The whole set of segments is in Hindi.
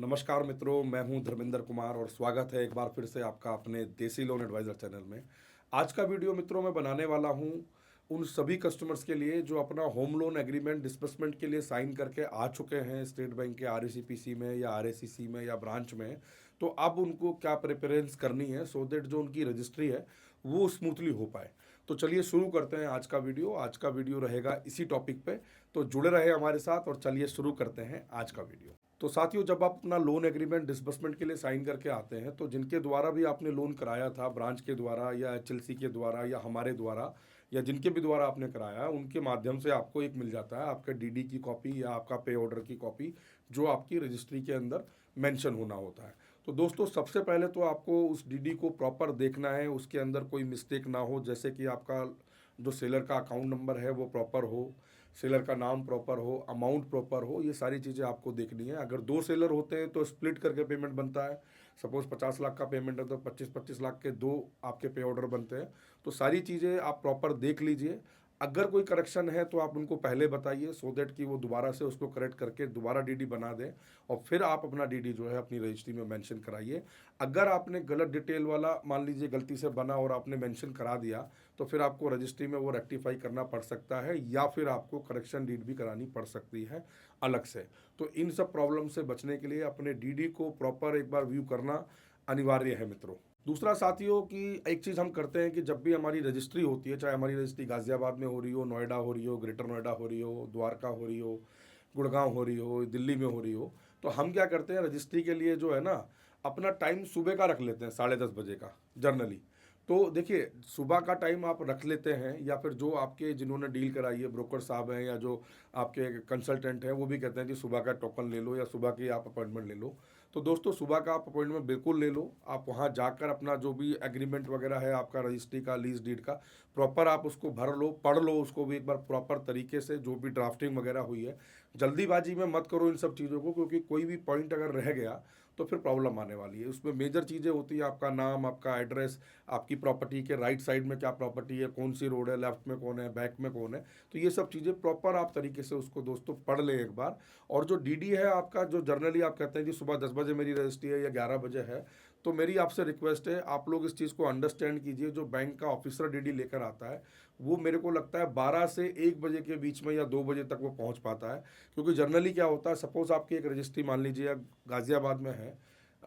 नमस्कार मित्रों, मैं हूं धर्मेंद्र कुमार और स्वागत है एक बार फिर से आपका अपने देसी लोन एडवाइज़र चैनल में। आज का वीडियो मित्रों मैं बनाने वाला हूं उन सभी कस्टमर्स के लिए जो अपना होम लोन एग्रीमेंट डिस्बर्समेंट के लिए साइन करके आ चुके हैं स्टेट बैंक के आरएसीपीसी में या आरएसीसी में या ब्रांच में। तो अब उनको क्या प्रिफरेंस करनी है सो दैट जो उनकी रजिस्ट्री है वो स्मूथली हो पाए। तो चलिए शुरू करते हैं आज का वीडियो। आज का वीडियो रहेगा इसी टॉपिक पे, तो जुड़े रहे हमारे साथ और चलिए शुरू करते हैं आज का वीडियो। तो साथियों, जब आप अपना लोन एग्रीमेंट डिसबर्समेंट के लिए साइन करके आते हैं तो जिनके द्वारा भी आपने लोन कराया था, ब्रांच के द्वारा या एचएलसी के द्वारा या हमारे द्वारा या जिनके भी द्वारा आपने कराया, उनके माध्यम से आपको एक मिल जाता है आपका डीडी की कॉपी या आपका पे ऑर्डर की कॉपी जो आपकी रजिस्ट्री के अंदर मेंशन होना होता है। तो दोस्तों, सबसे पहले तो आपको उस डीडी को प्रॉपर देखना है, उसके अंदर कोई मिस्टेक ना हो, जैसे कि आपका जो सेलर का अकाउंट नंबर है वो प्रॉपर हो, सेलर का नाम प्रॉपर हो, अमाउंट प्रॉपर हो, ये सारी चीज़ें आपको देखनी है। अगर दो सेलर होते हैं तो स्प्लिट करके पेमेंट बनता है। सपोज 50 लाख का पेमेंट है तो 25-25 लाख के दो आपके पे ऑर्डर बनते हैं। तो सारी चीज़ें आप प्रॉपर देख लीजिए। अगर कोई करेक्शन है तो आप उनको पहले बताइए सो दैट कि वो दोबारा से उसको करेक्ट करके दोबारा डीडी बना दें और फिर आप अपना डीडी जो है अपनी रजिस्ट्री में मेंशन कराइए। अगर आपने गलत डिटेल वाला मान लीजिए गलती से बना और आपने मेंशन करा दिया तो फिर आपको रजिस्ट्री में वो रेक्टिफाई करना पड़ सकता है या फिर आपको करेक्शन डीड भी करानी पड़ सकती है अलग से। तो इन सब प्रॉब्लम से बचने के लिए अपने डीडी को प्रॉपर एक बार व्यू करना अनिवार्य है मित्रों। दूसरा साथियों की एक चीज़ हम करते हैं कि जब भी हमारी रजिस्ट्री होती है, चाहे हमारी रजिस्ट्री गाज़ियाबाद में हो रही हो, नोएडा हो रही हो, ग्रेटर नोएडा हो रही हो, द्वारका हो रही हो, गुड़गांव हो रही हो, दिल्ली में हो रही हो, तो हम क्या करते हैं रजिस्ट्री के लिए जो है ना अपना टाइम सुबह का रख लेते हैं 10:30 बजे का जनरली। तो देखिए, सुबह का टाइम आप रख लेते हैं या फिर जो आपके जिन्होंने डील कराई है ब्रोकर साहब हैं या जो आपके कंसल्टेंट हैं वो भी कहते हैं कि सुबह का टोकन ले लो या सुबह की आप अपॉइंटमेंट ले लो। तो दोस्तों, सुबह का आप अपॉइंटमेंट बिल्कुल ले लो। आप वहाँ जाकर अपना जो भी एग्रीमेंट वगैरह है आपका रजिस्ट्री का, लीज डीड का, प्रॉपर आप उसको भर लो, पढ़ लो उसको भी एक बार प्रॉपर तरीके से, जो भी ड्राफ्टिंग वगैरह हुई है। जल्दीबाजी में मत करो इन सब चीज़ों को, क्योंकि कोई भी पॉइंट अगर रह गया तो फिर प्रॉब्लम आने वाली है। उसमें मेजर चीज़ें होती है आपका नाम, आपका एड्रेस, आपकी प्रॉपर्टी के राइट साइड में क्या प्रॉपर्टी है, कौन सी रोड है, लेफ्ट में कौन है, बैक में कौन है। तो ये सब चीज़ें प्रॉपर आप तरीके से उसको दोस्तों पढ़ लें एक बार। और जो डीडी है आपका, जो जर्नली आप कहते हैं कि सुबह 10 बजे मेरी रजिस्ट्री है या 11 बजे है, तो मेरी आपसे रिक्वेस्ट है आप लोग इस चीज़ को अंडरस्टैंड कीजिए। जो बैंक का ऑफिसर डीडी लेकर आता है वो मेरे को लगता है 12 से 1 बजे के बीच में या 2 बजे तक वो पहुंच पाता है। क्योंकि जर्नली क्या होता है, सपोज आपकी एक रजिस्ट्री मान लीजिए गाज़ियाबाद में है,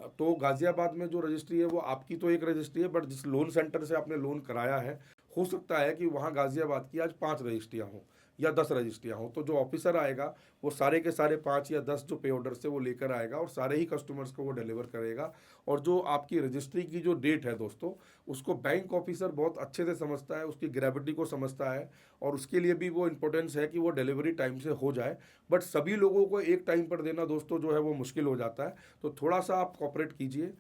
तो गाज़ियाबाद में जो रजिस्ट्री है वो आपकी तो एक रजिस्ट्री है, बट जिस लोन सेंटर से आपने लोन कराया है हो सकता है कि वहाँ गाज़ियाबाद की आज 5 रजिस्ट्रियाँ हों या 10 रजिस्ट्रियाँ हों। तो जो ऑफिसर आएगा वो सारे के सारे 5 या 10 जो पे ऑर्डर से वो लेकर आएगा और सारे ही कस्टमर्स को वो डिलीवर करेगा। और जो आपकी रजिस्ट्री की जो डेट है दोस्तों, उसको बैंक ऑफिसर बहुत अच्छे से समझता है, उसकी ग्रेविटी को समझता है और उसके लिए भी वो इम्पोर्टेंस है कि वो डिलीवरी टाइम से हो जाए। बट सभी लोगों को एक टाइम पर देना दोस्तों जो है वो मुश्किल हो जाता है। तो थोड़ा सा आप कॉपरेट कीजिए।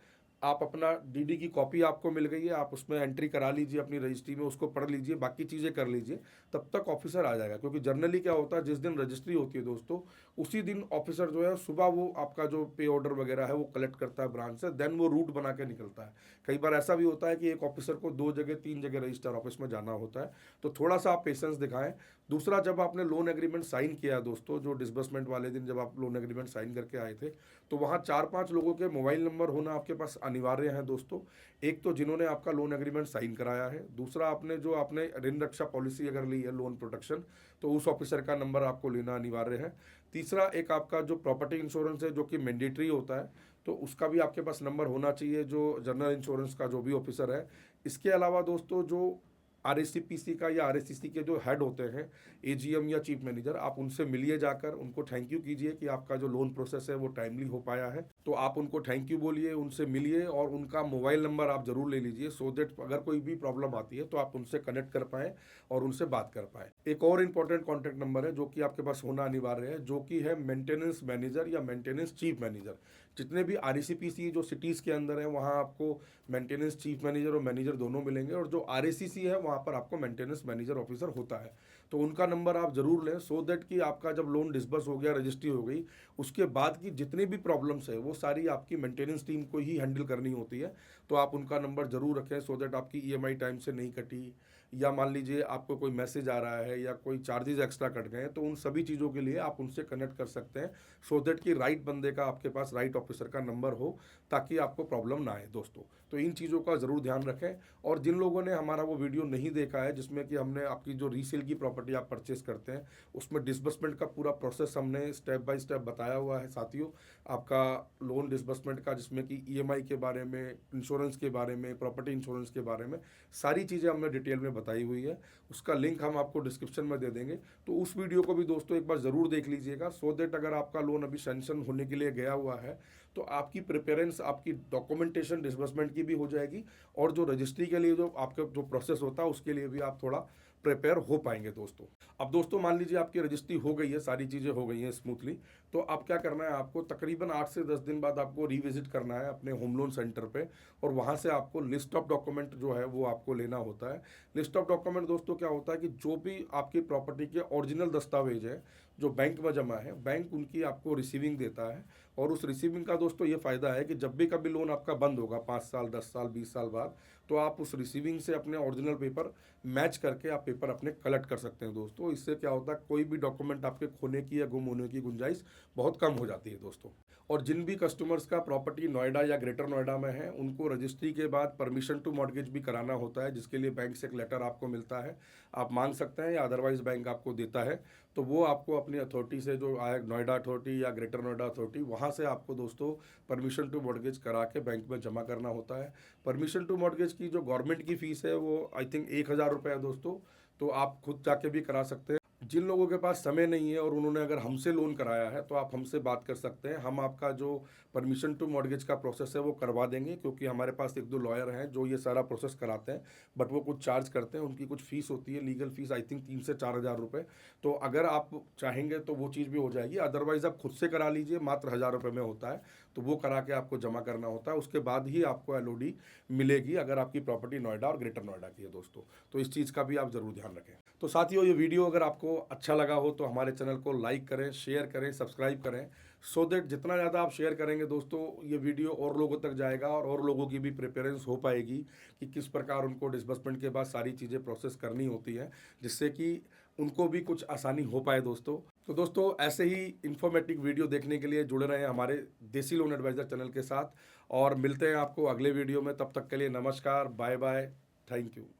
आप अपना डीडी की कॉपी आपको मिल गई है, आप उसमें एंट्री करा लीजिए अपनी रजिस्ट्री में, उसको पढ़ लीजिए, बाकी चीज़ें कर लीजिए, तब तक ऑफिसर आ जाएगा। क्योंकि जनरली क्या होता है, जिस दिन रजिस्ट्री होती है दोस्तों उसी दिन ऑफिसर जो है सुबह वो आपका जो पे ऑर्डर वगैरह है वो कलेक्ट करता है ब्रांच से, देन वो रूट बना के निकलता है। कई बार ऐसा भी होता है कि एक ऑफिसर को 2 जगह 3 जगह रजिस्टर ऑफिस में जाना होता है। तो थोड़ा सा आप पेशेंस दिखाएं। दूसरा, जब आपने लोन एग्रीमेंट साइन किया है दोस्तों, जो डिसबर्समेंट वाले दिन जब आप लोन एग्रीमेंट साइन करके आए थे, तो वहाँ 4-5 लोगों के मोबाइल नंबर होना आपके पास अनिवार्य है दोस्तों। एक तो जिन्होंने आपका लोन एग्रीमेंट साइन कराया है, दूसरा आपने जो आपने ऋण रक्षा पॉलिसी अगर ली है लोन प्रोटेक्शन, तो उस ऑफिसर का नंबर आपको लेना अनिवार्य है। तीसरा, एक आपका जो प्रॉपर्टी इंश्योरेंस है जो कि मैंडेटरी होता है, तो उसका भी आपके पास नंबर होना चाहिए, जो जनरल इंश्योरेंस का जो भी ऑफिसर है। इसके अलावा दोस्तों, जो आरएसीपीसी का या आरएसीसी के जो हेड होते हैं, एजीएम या चीफ मैनेजर, आप उनसे मिलिए जाकर, उनको थैंक यू कीजिए कि आपका जो लोन प्रोसेस है वो टाइमली हो पाया है। तो आप उनको थैंक यू बोलिए, उनसे मिलिए और उनका मोबाइल नंबर आप जरूर ले लीजिए सो दैट अगर कोई भी प्रॉब्लम आती है तो आप उनसे कनेक्ट कर पाएँ और उनसे बात कर पाएँ। एक और इंपॉर्टेंट कॉन्टैक्ट नंबर है जो कि आपके पास होना अनिवार्य है, जो कि है मेंटेनेंस मैनेजर या मेंटेनेंस चीफ मैनेजर। जितने भी आरएसीपीसी जो सिटीज़ के अंदर है वहाँ आपको मेंटेनेंस चीफ मैनेजर और मैनेजर दोनों मिलेंगे, और जो आरएसीसी है वहाँ पर आपको मेंटेनेंस मैनेजर ऑफिसर होता है। तो उनका नंबर आप ज़रूर लें सो दैट कि आपका जब लोन डिसबर्स हो गया, रजिस्ट्री हो गई, उसके बाद की जितनी भी प्रॉब्लम्स है वो सारी आपकी मेंटेनेंस टीम को ही हैंडल करनी होती है। तो आप उनका नंबर ज़रूर रखें सो दैट आपकी ईएमआई टाइम से नहीं कटी या मान लीजिए आपको कोई मैसेज आ रहा है या कोई चार्जेस एक्स्ट्रा कट गए हैं, तो उन सभी चीज़ों के लिए आप उनसे कनेक्ट कर सकते हैं, सो दैट कि राइट बंदे का आपके पास, राइट ऑफिसर का नंबर हो, ताकि आपको प्रॉब्लम ना आए दोस्तों। तो इन चीज़ों का ज़रूर ध्यान रखें। और जिन लोगों ने हमारा वो वीडियो नहीं देखा है जिसमें कि हमने आपकी जो रीसेल की प्रॉपर्टी आप परचेस करते हैं उसमें डिसबर्समेंट का पूरा प्रोसेस हमने स्टेप बाय स्टेप बताया हुआ है साथियों। आपका लोन डिसबर्समेंट का, जिसमें कि ईएमआई के बारे में, इंश्योरेंस के बारे में, प्रॉपर्टी इंश्योरेंस के बारे में सारी चीज़ें हमने डिटेल में बताई हुई है। उसका लिंक हम आपको डिस्क्रिप्शन में दे देंगे, तो उस वीडियो को भी दोस्तों एक बार ज़रूर देख लीजिएगा, सो दैट अगर आपका लोन अभी सैंक्शन होने के लिए गया हुआ है तो आपकी प्रिपेरेंस, आपकी डॉक्यूमेंटेशन डिसबर्समेंट की भी हो जाएगी, और जो रजिस्ट्री के लिए जो आपका जो प्रोसेस होता है उसके लिए भी आप थोड़ा प्रिपेयर हो पाएंगे दोस्तों। अब दोस्तों मान लीजिए आपकी रजिस्ट्री हो गई है, सारी चीज़ें हो गई हैं स्मूथली, तो अब क्या करना है, आपको तकरीबन 8 से 10 दिन बाद आपको रिविजिट करना है अपने होम लोन सेंटर पे, और वहाँ से आपको लिस्ट ऑफ डॉक्यूमेंट जो है वो आपको लेना होता है। लिस्ट ऑफ डॉक्यूमेंट दोस्तों क्या होता है कि जो भी आपकी प्रॉपर्टी के ओरिजिनल दस्तावेज है जो बैंक में जमा है, बैंक उनकी आपको रिसीविंग देता है, और उस रिसीविंग का दोस्तों ये फ़ायदा है कि जब भी कभी लोन आपका बंद होगा 5 साल, 10 साल, 20 साल बाद, तो आप उस रिसीविंग से अपने ओरिजिनल पेपर मैच करके आप पेपर अपने कलेक्ट कर सकते हैं दोस्तों। इससे क्या होता है, कोई भी डॉक्यूमेंट आपके खोने की या गुम होने की गुंजाइश बहुत कम हो जाती है दोस्तों। और जिन भी कस्टमर्स का प्रॉपर्टी नोएडा या ग्रेटर नोएडा में है, उनको रजिस्ट्री के बाद परमिशन टू मॉर्गेज भी कराना होता है, जिसके लिए बैंक से एक लेटर आपको मिलता है, आप मांग सकते हैं या अदरवाइज बैंक आपको देता है। तो वो आपको अपनी अथॉरिटी से, जो आए नोएडा अथॉरिटी या ग्रेटर नोएडा अथॉरिटी, वहाँ से आपको दोस्तों परमिशन टू मॉर्गेज करा के बैंक में जमा करना होता है। परमिशन टू मॉर्गेज की जो गवर्नमेंट की फ़ीस है वो आई थिंक 1,000 रुपये है दोस्तों, तो आप खुद जाके भी करा सकते हैं। जिन लोगों के पास समय नहीं है और उन्होंने अगर हमसे लोन कराया है तो आप हमसे बात कर सकते हैं, हम आपका जो परमिशन टू मॉर्गेज का प्रोसेस है वो करवा देंगे, क्योंकि हमारे पास 1-2 लॉयर हैं जो ये सारा प्रोसेस कराते हैं, बट वो कुछ चार्ज करते हैं, उनकी कुछ फ़ीस होती है, लीगल फ़ीस आई थिंक 3 से 4,000 रुपये। तो अगर आप चाहेंगे तो वो चीज़ भी हो जाएगी, अदरवाइज़ आप खुद से करा लीजिए, मात्र 1,000 रुपये में होता है, तो वो करा के आपको जमा करना होता है, उसके बाद ही आपको एलओडी मिलेगी अगर आपकी प्रॉपर्टी नोएडा और ग्रेटर नोएडा की है दोस्तों। तो इस चीज़ का भी आप ज़रूर ध्यान रखें। तो साथियों, ये वीडियो अगर आपको अच्छा लगा हो तो हमारे चैनल को लाइक करें, शेयर करें, सब्सक्राइब करें, सो दैट जितना ज़्यादा आप शेयर करेंगे दोस्तों, ये वीडियो और लोगों तक जाएगा और लोगों की भी प्रिपेरेंस हो पाएगी कि किस प्रकार उनको डिसबर्समेंट के बाद सारी चीज़ें प्रोसेस करनी होती हैं, जिससे कि उनको भी कुछ आसानी हो पाए दोस्तों। तो दोस्तों, ऐसे ही इन्फॉर्मेटिव वीडियो देखने के लिए जुड़े रहें हमारे देसी लोन एडवाइज़र चैनल के साथ, और मिलते हैं आपको अगले वीडियो में। तब तक के लिए नमस्कार, बाय बाय, थैंक यू।